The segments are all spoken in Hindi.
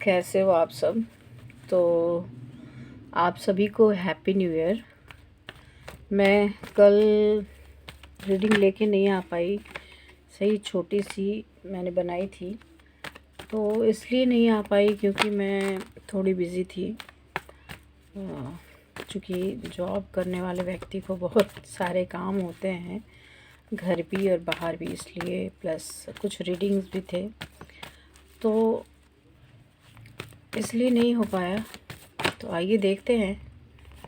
कैसे हो आप सब। तो आप सभी को हैप्पी न्यू ईयर। मैं कल रीडिंग लेके नहीं आ पाई, सही छोटी सी मैंने बनाई थी, तो इसलिए नहीं आ पाई क्योंकि मैं थोड़ी बिज़ी थी। क्योंकि जॉब करने वाले व्यक्ति को बहुत सारे काम होते हैं, घर भी और बाहर भी, इसलिए प्लस कुछ रीडिंग्स भी थे, तो इसलिए नहीं हो पाया। तो आइए देखते हैं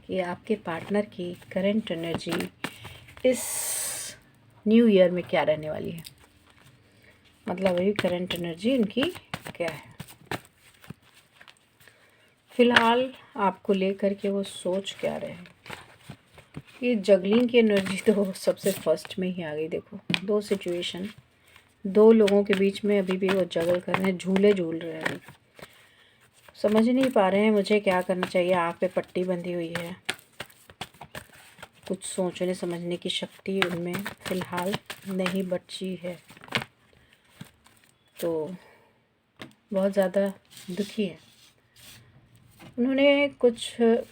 कि आपके पार्टनर की करंट एनर्जी इस न्यू ईयर में क्या रहने वाली है। मतलब अभी करंट एनर्जी इनकी क्या है, फ़िलहाल आपको लेकर के वो सोच क्या रहे हैं। ये जगलिंग की एनर्जी तो सबसे फर्स्ट में ही आ गई। देखो, दो सिचुएशन, दो लोगों के बीच में अभी भी वो जगल कर रहे हैं, झूले झूल रहे हैं। समझ नहीं पा रहे हैं मुझे क्या करना चाहिए। आँख पे पट्टी बंधी हुई है, कुछ सोचने समझने की शक्ति उनमें फ़िलहाल नहीं बची है, तो बहुत ज़्यादा दुखी है। उन्होंने कुछ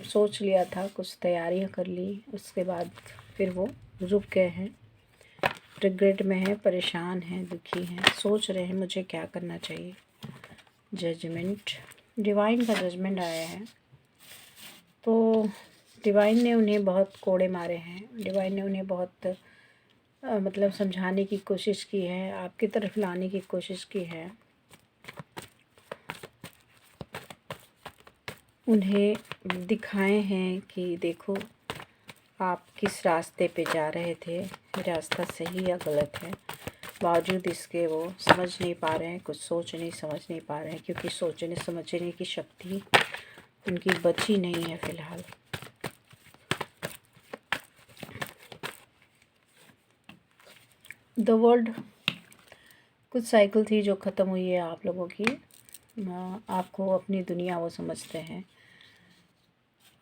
सोच लिया था, कुछ तैयारियां कर ली, उसके बाद फिर वो रुक गए हैं, रिग्रेट में हैं, परेशान हैं, दुखी हैं, सोच रहे हैं मुझे क्या करना चाहिए। जजमेंट, डिवाइन का जजमेंट आया है, तो डिवाइन ने उन्हें बहुत कोड़े मारे हैं। डिवाइन ने उन्हें बहुत मतलब समझाने की कोशिश की है, आपकी तरफ लाने की कोशिश की है, उन्हें दिखाए हैं कि देखो आप किस रास्ते पे जा रहे थे, रास्ता सही या गलत है। बावजूद इसके वो समझ नहीं पा रहे हैं, कुछ सोच नहीं समझ नहीं पा रहे हैं, क्योंकि सोचने समझने की शक्ति उनकी बची नहीं है फ़िलहाल। द वर्ल्ड, कुछ साइकिल थी जो ख़त्म हुई है आप लोगों की। आपको अपनी दुनिया वो समझते हैं।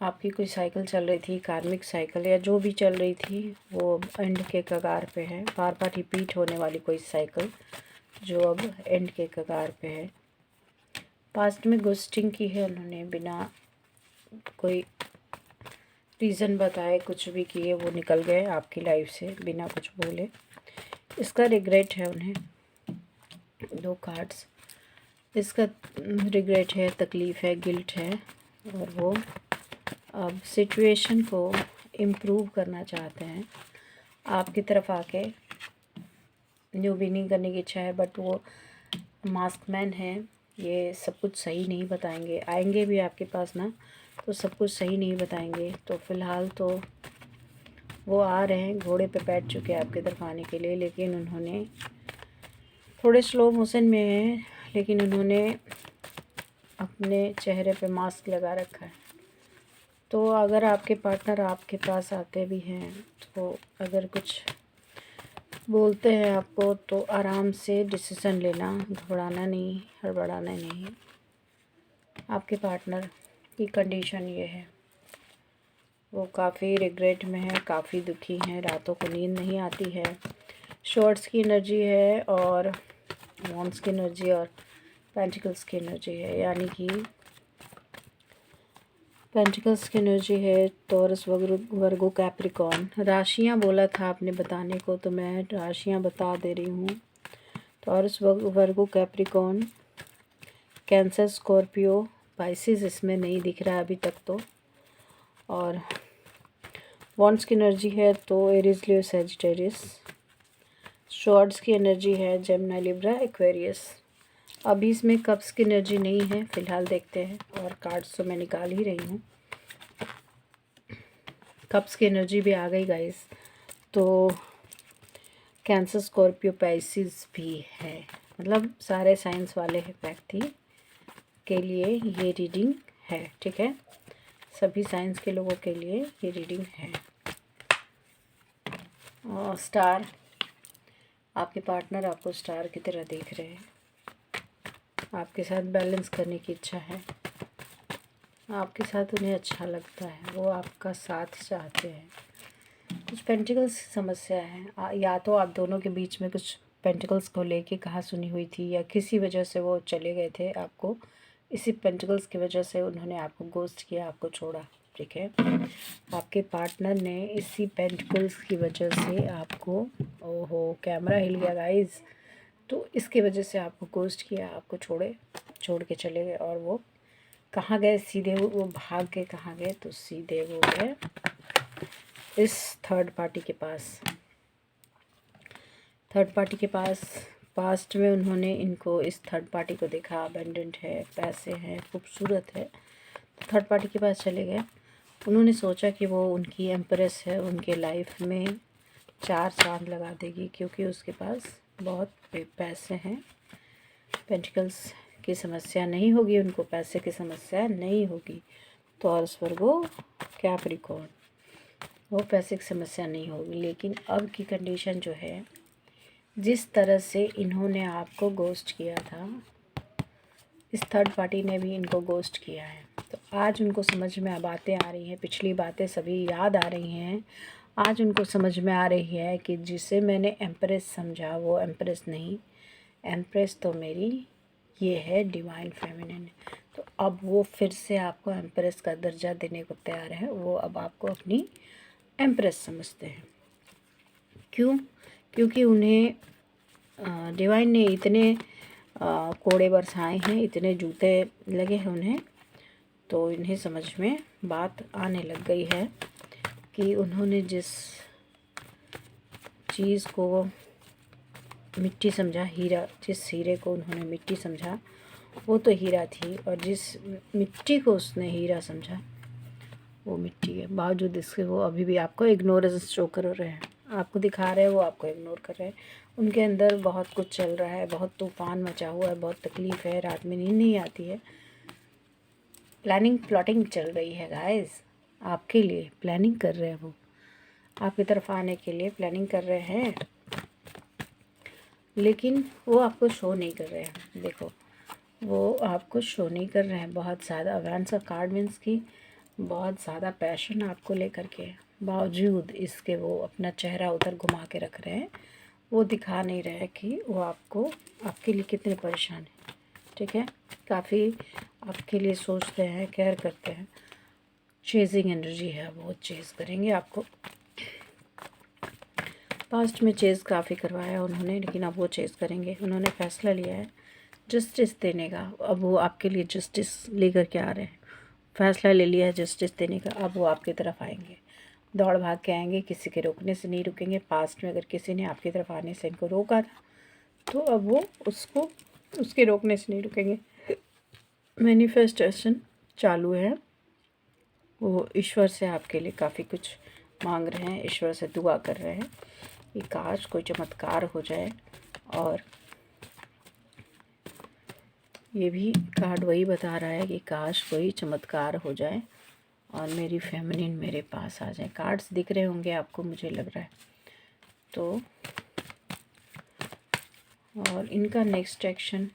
आपकी कोई साइकिल चल रही थी, कार्मिक साइकिल या जो भी चल रही थी, वो एंड के कगार पे है। बार बार रिपीट होने वाली कोई साइकिल जो अब एंड के कगार पे है। पास्ट में घोस्टिंग की है उन्होंने, बिना कोई रीज़न बताए कुछ भी किए वो निकल गए आपकी लाइफ से बिना कुछ बोले। इसका रिग्रेट है उन्हें। दो कार्ड्स, इसका रिग्रेट है, तकलीफ़ है, गिल्ट है, और वो अब सिचुएशन को इम्प्रूव करना चाहते हैं। आपकी तरफ आके न्यू बिगिनिंग करने की इच्छा है, बट वो मास्क मैन है, ये सब कुछ सही नहीं बताएंगे। आएंगे भी आपके पास ना, तो सब कुछ सही नहीं बताएंगे। तो फ़िलहाल तो वो आ रहे हैं, घोड़े पे बैठ चुके हैं आपकी तरफ आने के लिए, लेकिन उन्होंने थोड़े स्लो मोशन में हैं, लेकिन उन्होंने अपने चेहरे पे मास्क लगा रखा है। तो अगर आपके पार्टनर आपके पास आते भी हैं, तो अगर कुछ बोलते हैं आपको, तो आराम से डिसीज़न लेना, घबराना नहीं, हड़बड़ाना नहीं। आपके पार्टनर की कंडीशन ये है, वो काफ़ी रिग्रेट में है, काफ़ी दुखी हैं, रातों को नींद नहीं आती है। शॉर्ट्स की एनर्जी है, और वॉन्ड्स की एनर्जी, और पेंटिकल्स की एनर्जी है, यानी कि पेंटिकल्स की एनर्जी है टॉरस, वर्गो, कैप्रिकॉर्न। राशियाँ बोला था आपने बताने को, तो मैं राशियाँ बता दे रही हूँ। टॉरस, वर्गो, कैप्रिकॉर्न, कैंसर, स्कॉर्पियो, पाइसिस इसमें नहीं दिख रहा अभी तक तो। और वॉन्ड्स की एनर्जी है तो एरीज, लियो, सैजिटेरियस। शॉर्ट्स की एनर्जी है जेमिनी, लिब्रा, एक्वेरियस। अभी इसमें कप्स की एनर्जी नहीं है, फ़िलहाल देखते हैं, और कार्ड्स तो मैं निकाल ही रही हूँ। कप्स की एनर्जी भी आ गई गाइस, तो कैंसर, स्कॉर्पियो, पाइसिस भी है, मतलब सारे साइंस वाले व्यक्ति के लिए ये रीडिंग है, ठीक है। सभी साइंस के लोगों के लिए ये रीडिंग है। और स्टार, आपके पार्टनर आपको स्टार की तरह देख रहे हैं, आपके साथ बैलेंस करने की इच्छा है, आपके साथ उन्हें अच्छा लगता है, वो आपका साथ चाहते हैं। कुछ पेंटिकल्स की समस्या है, या तो आप दोनों के बीच में कुछ पेंटिकल्स को लेके कहा सुनी हुई थी, या किसी वजह से वो चले गए थे आपको इसी पेंटिकल्स की वजह से उन्होंने आपको गोस्ट किया, आपको छोड़ा। ठीक है, आपके पार्टनर ने इसी पेंटिकल्स की वजह से आपको, ओहो कैमरा हिल गया गाइस, तो इसकी वजह से आपको गोस्ट किया, आपको छोड़ के चले गए। और वो कहाँ गए? सीधे वो भाग के कहाँ गए? तो सीधे वो गए इस थर्ड पार्टी के पास। थर्ड पार्टी के पास पास्ट में उन्होंने इनको, इस थर्ड पार्टी को देखा, अबेंडेंट है, पैसे हैं, खूबसूरत है, तो थर्ड पार्टी के पास चले गए। उन्होंने सोचा कि वो उनकी एम्प्रेस है, उनके लाइफ में 4 चांद लगा देगी, क्योंकि उसके पास बहुत पैसे हैं। पेंटिकल्स की समस्या नहीं होगी, उनको पैसे की समस्या नहीं होगी। तो और उस पर वो कैप्रिकॉर्न, वो पैसे की समस्या नहीं होगी। लेकिन अब की कंडीशन जो है, जिस तरह से इन्होंने आपको गोस्ट किया था, इस थर्ड पार्टी ने भी इनको गोस्ट किया है। तो आज उनको समझ में बातें आ रही हैं, पिछली बातें सभी याद आ रही हैं। आज उनको समझ में आ रही है कि जिसे मैंने एम्प्रेस समझा वो एम्प्रेस नहीं, एम्प्रेस तो मेरी ये है डिवाइन फेमिनिन। तो अब वो फिर से आपको एम्प्रेस का दर्जा देने को तैयार है। वो अब आपको अपनी एम्प्रेस समझते हैं। क्यों? क्योंकि उन्हें डिवाइन ने इतने कोड़े बरसाए हैं, इतने जूते लगे हैं उन्हें, तो इन्हें समझ में बात आने लग गई है कि उन्होंने जिस चीज़ को मिट्टी समझा, हीरा, जिस हीरे को उन्होंने मिट्टी समझा वो तो हीरा थी, और जिस मिट्टी को उसने हीरा समझा वो मिट्टी है। बावजूद इसके वो अभी भी आपको इग्नोरेंस शो कर रहे हैं, आपको दिखा रहे हैं, वो आपको इग्नोर कर रहे हैं। उनके अंदर बहुत कुछ चल रहा है, बहुत तूफान मचा हुआ है, बहुत तकलीफ़ है, रात में नींद नहीं आती है। प्लानिंग प्लॉटिंग चल रही है गाइस, आपके लिए प्लानिंग कर रहे हैं। वो आपकी तरफ आने के लिए प्लानिंग कर रहे हैं, लेकिन वो आपको शो नहीं कर रहे हैं। देखो, वो आपको शो नहीं कर रहे हैं। बहुत ज़्यादा अवेंस ऑफ कार्ड मीन्स की बहुत ज़्यादा पैशन आपको लेकर के, बावजूद इसके वो अपना चेहरा उधर घुमा के रख रहे हैं। वो दिखा नहीं रहे कि वो आपको, आपके लिए कितने परेशान हैं। ठीक है, काफ़ी आपके लिए सोचते हैं, केयर करते हैं। चेजिंग एनर्जी है, वो चेज़ करेंगे आपको। पास्ट में चेज़ काफ़ी करवाया उन्होंने, लेकिन अब वो चेज़ करेंगे। उन्होंने फ़ैसला लिया है जस्टिस देने का। अब वो आपके लिए जस्टिस लेकर के आ रहे हैं। फ़ैसला ले लिया है जस्टिस देने का, अब वो आपकी तरफ आएंगे, दौड़ भाग के आएंगे, किसी के रोकने से नहीं रुकेंगे। पास्ट में अगर किसी ने आपकी तरफ आने से इनको रोका था, तो अब वो उसको, उसके रोकने से नहीं रुकेंगे। मैनिफेस्टेशन चालू है, वो ईश्वर से आपके लिए काफ़ी कुछ मांग रहे हैं, ईश्वर से दुआ कर रहे हैं कि काश कोई चमत्कार हो जाए। और ये भी कार्ड वही बता रहा है कि काश कोई चमत्कार हो जाए और मेरी फेमिनिन मेरे पास आ जाए। कार्ड्स दिख रहे होंगे आपको, मुझे लग रहा है। तो और इनका नेक्स्ट एक्शन,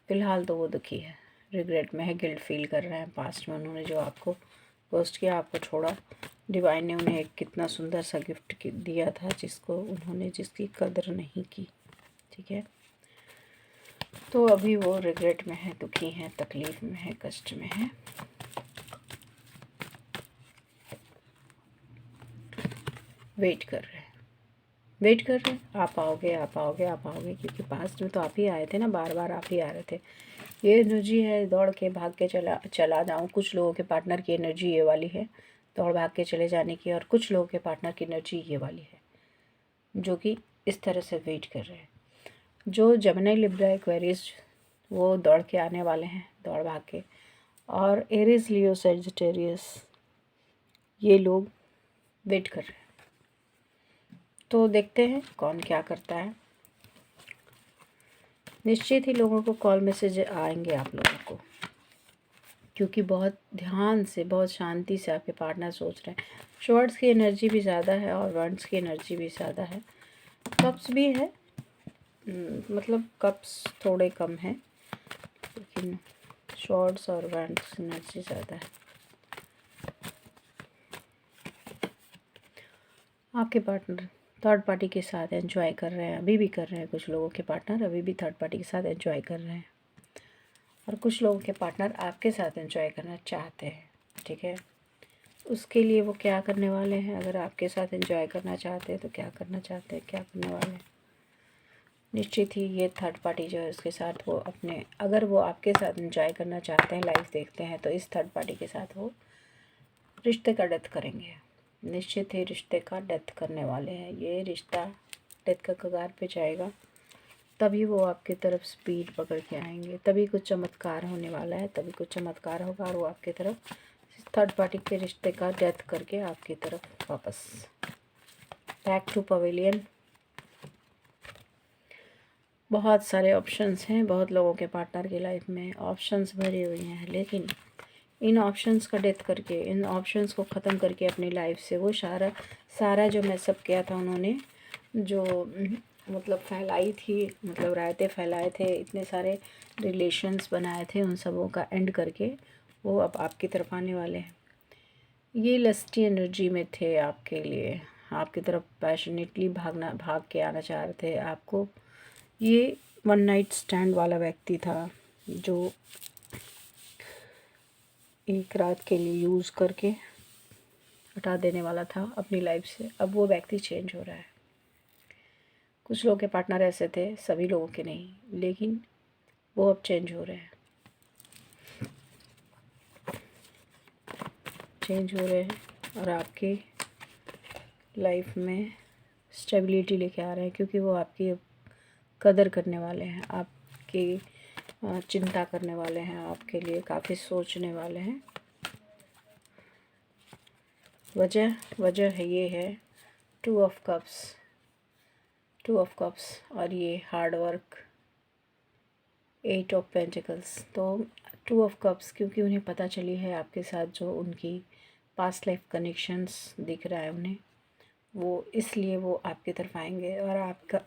फ़िलहाल तो वो दुखी है, रिग्रेट में है, गिल्ट फील कर रहे हैं। पास्ट में उन्होंने जो आपको पोस्ट किया, आपको छोड़ा, डिवाइन ने उन्हें एक कितना सुंदर सा गिफ्ट दिया था, जिसको उन्होंने, जिसकी कदर नहीं की। ठीक है, तो अभी वो रिग्रेट में है, दुखी हैं, तकलीफ़ में है, कष्ट में है। वेट कर रहे हैं, वेट कर रहे हैं, आप आओगे, आप आओगे, आप आओगे, क्योंकि पास्ट में तो आप ही आए थे ना, बार बार आप ही आ रहे थे। ये एनर्जी है, दौड़ के भाग के चला जाऊँ। कुछ लोगों के पार्टनर की एनर्जी ये वाली है, दौड़ भाग के चले जाने की, और कुछ लोगों के पार्टनर की एनर्जी ये वाली है, जो कि इस तरह से वेट कर रहे हैं। जो जेमिनी, लिब्रा, एक्वेरियस, वो दौड़ के आने वाले हैं, दौड़ भाग के। और एरीज, लियो, सजिटेरियस, ये लोग वेट कर रहे हैं। तो देखते हैं कौन क्या करता है। निश्चित ही लोगों को कॉल मैसेज आएंगे आप लोगों को, क्योंकि बहुत ध्यान से, बहुत शांति से आपके पार्टनर सोच रहे हैं। शॉर्ट्स की एनर्जी भी ज़्यादा है और वर्ड्स की एनर्जी भी ज़्यादा है, कप्स भी है, मतलब कप्स थोड़े कम हैं, लेकिन शॉर्ट्स और वर्ड्स एनर्जी ज़्यादा है। आपके पार्टनर थर्ड पार्टी के साथ एंजॉय कर रहे हैं, अभी भी कर रहे हैं। कुछ लोगों के पार्टनर अभी भी थर्ड पार्टी के साथ एंजॉय कर रहे हैं, और कुछ लोगों के पार्टनर आपके साथ एंजॉय करना चाहते हैं, ठीक है। उसके लिए वो क्या करने वाले हैं, अगर आपके साथ एंजॉय करना चाहते हैं तो क्या करना चाहते हैं, क्या करने वाले हैं। निश्चित ही ये थर्ड पार्टी जो है उसके साथ वो अपने, अगर वो आपके साथ एंजॉय करना चाहते हैं, लाइफ देखते हैं, तो इस थर्ड पार्टी के साथ वो रिश्ते का डेथ करेंगे। निश्चित ही रिश्ते का डेथ करने वाले हैं। ये रिश्ता डेथ का कगार पे जाएगा, तभी वो आपकी तरफ स्पीड पकड़ के आएंगे, तभी कुछ चमत्कार होने वाला है, तभी कुछ चमत्कार होगा और वो आपकी तरफ थर्ड पार्टी के रिश्ते का डेथ करके आपकी तरफ वापस बैक टू पवेलियन। बहुत सारे ऑप्शंस हैं, बहुत लोगों के पार्टनर की लाइफ में ऑप्शंस भरे हुए हैं, लेकिन इन ऑप्शंस का डेथ करके, इन ऑप्शंस को ख़त्म करके अपनी लाइफ से वो सारा जो मैसअप किया था उन्होंने, जो मतलब फैलाई थी, मतलब रायते फैलाए थे, इतने सारे रिलेशंस बनाए थे, उन सबों का एंड करके वो अब आपकी तरफ आने वाले हैं। ये लस्टी एनर्जी में थे आपके लिए, आपकी तरफ पैशनेटली भाग के आना चाह रहे थे आपको। ये वन नाइट स्टैंड वाला व्यक्ति था जो एक रात के लिए यूज़ करके हटा देने वाला था अपनी लाइफ से। अब वो व्यक्ति चेंज हो रहा है। कुछ लोगों के पार्टनर ऐसे थे, सभी लोगों के नहीं, लेकिन वो अब चेंज हो रहे हैं, चेंज हो रहे हैं और आपकी लाइफ में स्टेबिलिटी लेके आ रहे हैं, क्योंकि वो आपकी कदर करने वाले हैं, आपकी चिंता करने वाले हैं, आपके लिए काफ़ी सोचने वाले हैं। वजह है ये है टू ऑफ कप्स और ये हार्ड वर्क, 8 ऑफ पेंटिकल्स। तो 2 ऑफ कप्स क्योंकि उन्हें पता चली है आपके साथ जो उनकी पास्ट लाइफ कनेक्शंस दिख रहा है उन्हें, वो इसलिए वो आपकी तरफ आएंगे और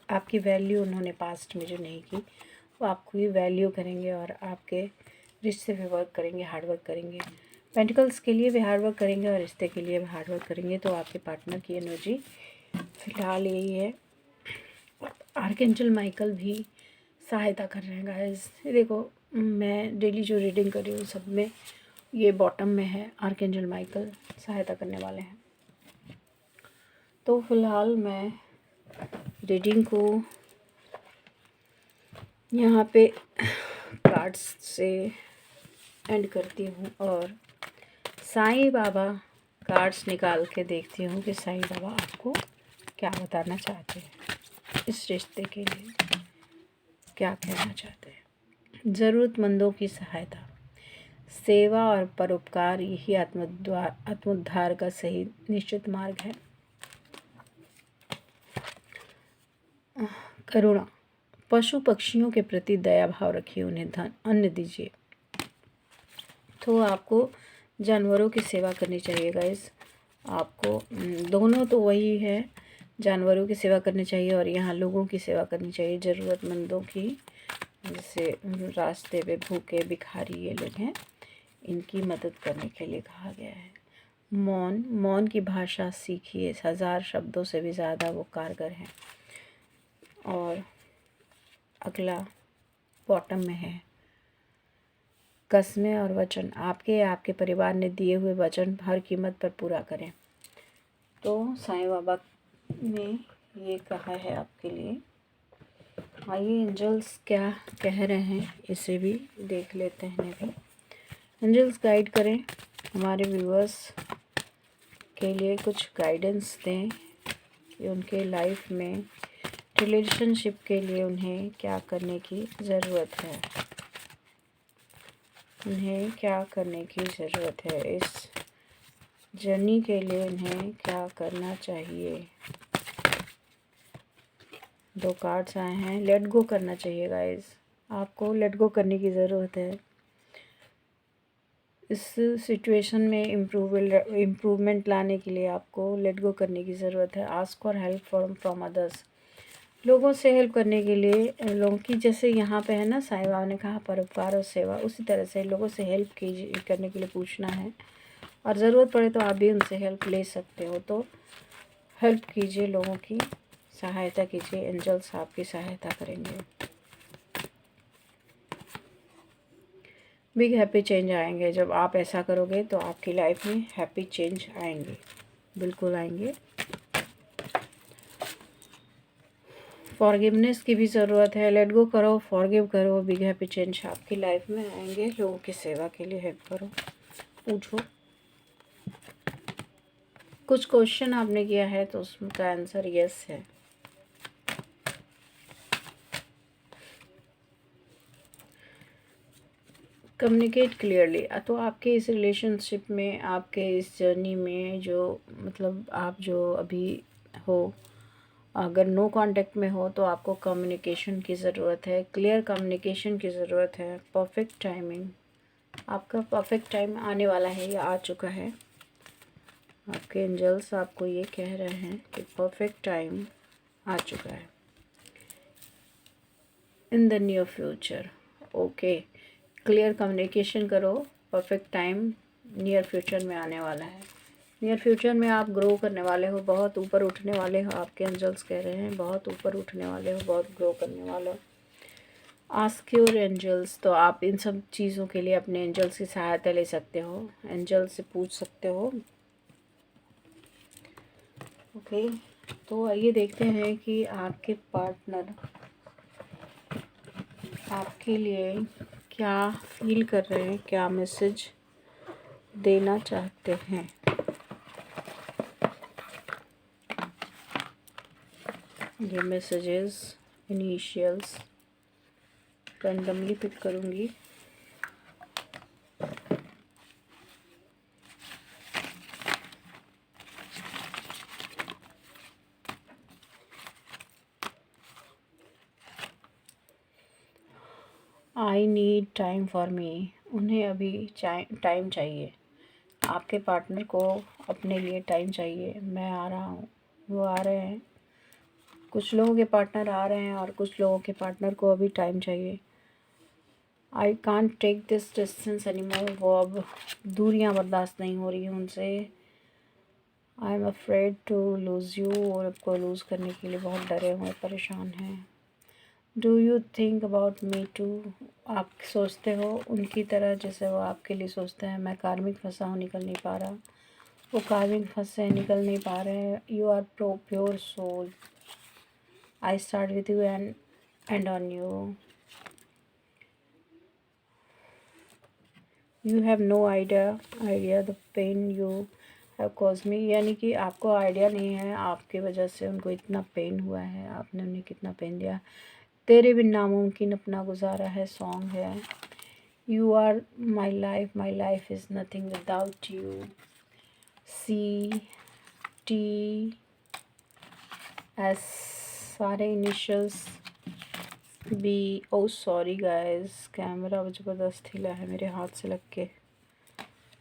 आपकी वैल्यू उन्होंने पास्ट में जो नहीं की वो आपको ही वैल्यू करेंगे और आपके रिश्ते पे वर्क करेंगे, हार्ड वर्क करेंगे। पेंटिकल्स के लिए भी हार्ड वर्क करेंगे और रिश्ते के लिए भी हार्ड वर्क करेंगे। तो आपके पार्टनर की एनर्जी फ़िलहाल यही है। आर्कएंजल माइकल भी सहायता कर रहे हैं गाइस। देखो, मैं डेली जो रीडिंग कर रही हूँ सब में ये बॉटम में है, आर्कएंजल माइकल सहायता करने वाले हैं। तो फिलहाल मैं रीडिंग को यहाँ पे कार्ड्स से एंड करती हूँ और साईं बाबा कार्ड्स निकाल के देखती हूँ कि साईं बाबा आपको क्या बताना चाहते हैं, इस रिश्ते के लिए क्या कहना चाहते हैं। ज़रूरतमंदों की सहायता, सेवा और परोपकार यही आत्मोद्धार का सही निश्चित मार्ग है। करुणा, पशु पक्षियों के प्रति दया भाव रखिए, उन्हें धन अन्न दीजिए। तो आपको जानवरों की सेवा करनी चाहिए गाइस। आपको दोनों तो वही है, जानवरों की सेवा करनी चाहिए और यहाँ लोगों की सेवा करनी चाहिए, ज़रूरतमंदों की। जैसे रास्ते पे भूखे भिखारी ये लोग हैं, इनकी मदद करने के लिए कहा गया है। मौन की भाषा सीखिए, 1000 शब्दों से भी ज़्यादा वो कारगर है। और अगला बॉटम में है कसमें और वचन, आपके परिवार ने दिए हुए वचन हर कीमत पर पूरा करें। तो साईं बाबा ने ये कहा है आपके लिए। आइए एंजल्स क्या कह रहे हैं इसे भी देख लेते हैं। इन्हें भी एंजल्स गाइड करें, हमारे व्यूअर्स के लिए कुछ गाइडेंस दें कि उनके लाइफ में रिलेशनशिप के लिए उन्हें क्या करने की ज़रूरत है, उन्हें क्या करने की ज़रूरत है, इस जर्नी के लिए उन्हें क्या करना चाहिए। 2 कार्ड्स आए हैं, लेट गो करना चाहिए गाइस, आपको लेट गो करने की ज़रूरत है। इस सिचुएशन में इम्प्रूवमेंट लाने के लिए आपको लेट गो करने की ज़रूरत है। Ask for help from others, लोगों से हेल्प करने के लिए, लोगों की जैसे यहाँ पे है ना साईं बाबा ने कहा परोपकार और सेवा, उसी तरह से लोगों से हेल्प कीजिए, करने के लिए पूछना है और ज़रूरत पड़े तो आप भी उनसे हेल्प ले सकते हो। तो हेल्प कीजिए, लोगों की सहायता कीजिए, एंजल्स आपकी सहायता करेंगे। बिग हैप्पी चेंज आएंगे। जब आप ऐसा करोगे तो आपकी लाइफ में हैप्पी चेंज आएंगे, बिल्कुल आएंगे। फॉरगिवनेस की भी ज़रूरत है, लेट गो करो, फॉरगिव करो, बिग हैप्पी चेंज आपकी लाइफ में आएंगे। लोगों की सेवा के लिए हेल्प करो, पूछो। कुछ क्वेश्चन आपने किया है तो उसका आंसर यस है। Communicate clearly. तो आपके इस रिलेशनशिप में, आपके इस जर्नी में जो मतलब आप जो अभी हो, अगर नो कांटेक्ट में हो तो आपको कम्युनिकेशन की ज़रूरत है, क्लियर कम्युनिकेशन की ज़रूरत है। परफेक्ट टाइमिंग, आपका परफेक्ट टाइम आने वाला है या आ चुका है। आपके एंजल्स आपको ये कह रहे हैं कि परफेक्ट टाइम आ चुका है in the near future. Okay, clear communication करो, परफेक्ट टाइम नियर फ्यूचर में आने वाला है। नियर फ्यूचर में आप ग्रो करने वाले हो, बहुत ऊपर उठने वाले हो। आपके एंजल्स कह रहे हैं बहुत ऊपर उठने वाले हो, बहुत ग्रो करने वाले हो। आस्क योर एंजल्स, तो आप इन सब चीज़ों के लिए अपने एंजल्स की सहायता ले सकते हो, एंजल्स से पूछ सकते हो। ओके, तो आइए देखते हैं कि आपके पार्टनर आपके लिए क्या फील कर रहे हैं, क्या मैसेज देना चाहते हैं। ये मैसेजेस इनिशियल्स रैंडमली पिक करूँगी। I need time for me, उन्हें अभी टाइम चाहिए। आपके पार्टनर को अपने लिए टाइम चाहिए। मैं आ रहा हूँ, वो आ रहे हैं। कुछ लोगों के पार्टनर आ रहे हैं और कुछ लोगों के पार्टनर को अभी टाइम चाहिए। I can't take this distance anymore, वो अब दूरियां बर्दाश्त नहीं हो रही हैं उनसे। I am afraid to lose you, और आपको लूज़ करने के लिए बहुत डरे हुए परेशान हैं। Do you think about me too, आप सोचते हो उनकी तरह जैसे वो आपके लिए सोचते हैं। मैं कार्मिक फंसा हूँ, निकल नहीं पा रहा। वो कार्मिक फंसे निकल नहीं पा रहे हैं। You are pure soul, I start with you and on you. You have no idea the pain you have cause me, यानी कि आपको आइडिया नहीं है आपके वजह से उनको इतना पेन हुआ है, आपने उन्हें कितना पेन दिया। तेरे बिन नामुमकिन अपना गुजारा है सॉन्ग है। You are my life is nothing without you. CTS, सारे initials B. Oh sorry guys, camera ज़बरदस्त हिला है मेरे हाथ से लग के।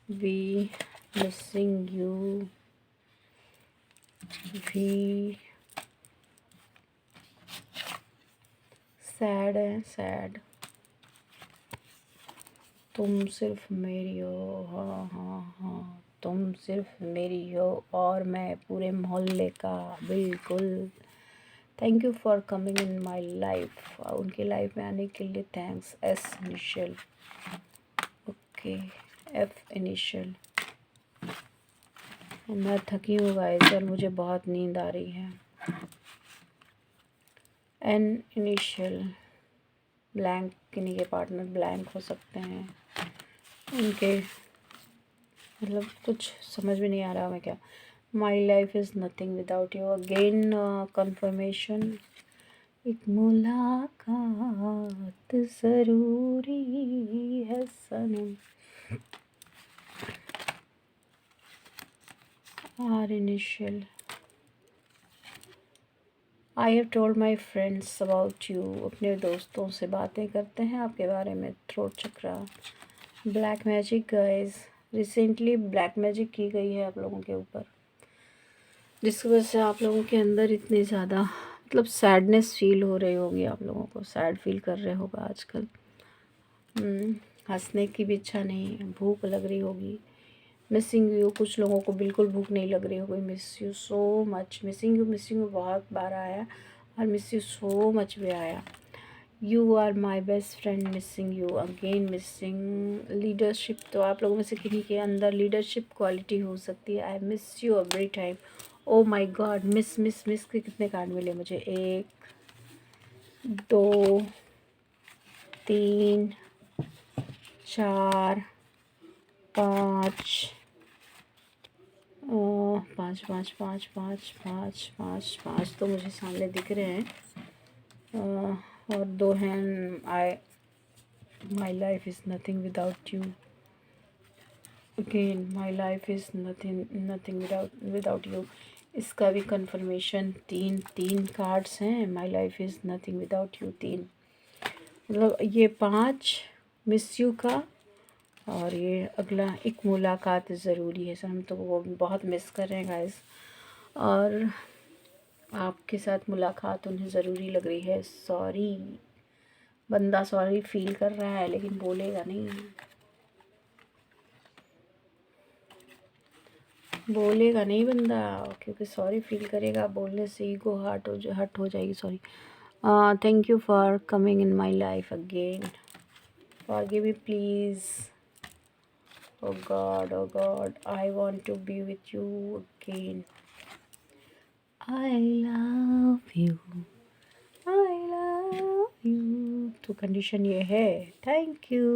बी मिसिंग यू, भी सैड है, सैड। तुम सिर्फ मेरी हो, हाँ हाँ हाँ, तुम सिर्फ मेरी हो और मैं पूरे मोहल्ले का, बिल्कुल। Thank you for coming in my life, उनकी लाइफ में आने के लिए thanks. S initial, okay. F initial. मैं थकी हूँ गाइस और मुझे बहुत नींद आ रही है। N इनिशियल, ब्लैंक, किन्हीं के पार्टनर ब्लैंक हो सकते हैं। उनके मतलब कुछ समझ में नहीं आ रहा मैं क्या। My life is nothing without you, again confirmation. एक मुलाकात ज़रूरी है सनम। R initial, I have told my friends about you, अपने दोस्तों से बातें करते हैं आपके बारे में। Throat chakra, black magic guys, recently black magic की गई है आप लोगों के ऊपर, जिसकी वजह से आप लोगों के अंदर इतनी ज़्यादा मतलब सैडनेस फील हो रही होगी। आप लोगों को सैड फील कर रहे होगा आजकल। हंसने की भी इच्छा नहीं है, भूख लग रही होगी। मिसिंग यू, कुछ लोगों को बिल्कुल भूख नहीं लग रही होगी। Miss you so much, missing you बहुत बार आया और मिस यू सो मच भी आया। You are my best friend, missing you again, missing leadership. तो आप लोगों में से किन्हीं के अंदर लीडरशिप क्वालिटी हो सकती है। I miss you every time. Oh my god, miss miss miss के कितने कार्ड मिले मुझे? 1 2 3 4 5 5 5 5 5 5 5 5 तो मुझे सामने दिख रहे हैं। और 2 हैं। माई life is nothing without you again, my life is nothing without you. इसका भी कंफर्मेशन 3 कार्ड्स हैं। माई life is nothing without you 3, मतलब ये 5 मिस यू का, और ये अगला एक मुलाकात ज़रूरी है। सर हम तो वो बहुत मिस कर रहे हैं गाइस, और आपके साथ मुलाकात उन्हें ज़रूरी लग रही है। सॉरी, बंदा सॉरी फील कर रहा है लेकिन बोलेगा नहीं, बोलेगा नहीं बंदा, क्योंकि सॉरी फील करेगा, बोलने से ईगो हर्ट हो जाएगी। Sorry. Thank you for coming in my life again, forgive me please. Oh God, I want to be with you again. I love you, I love you। तो कंडीशन ये है। Thank you.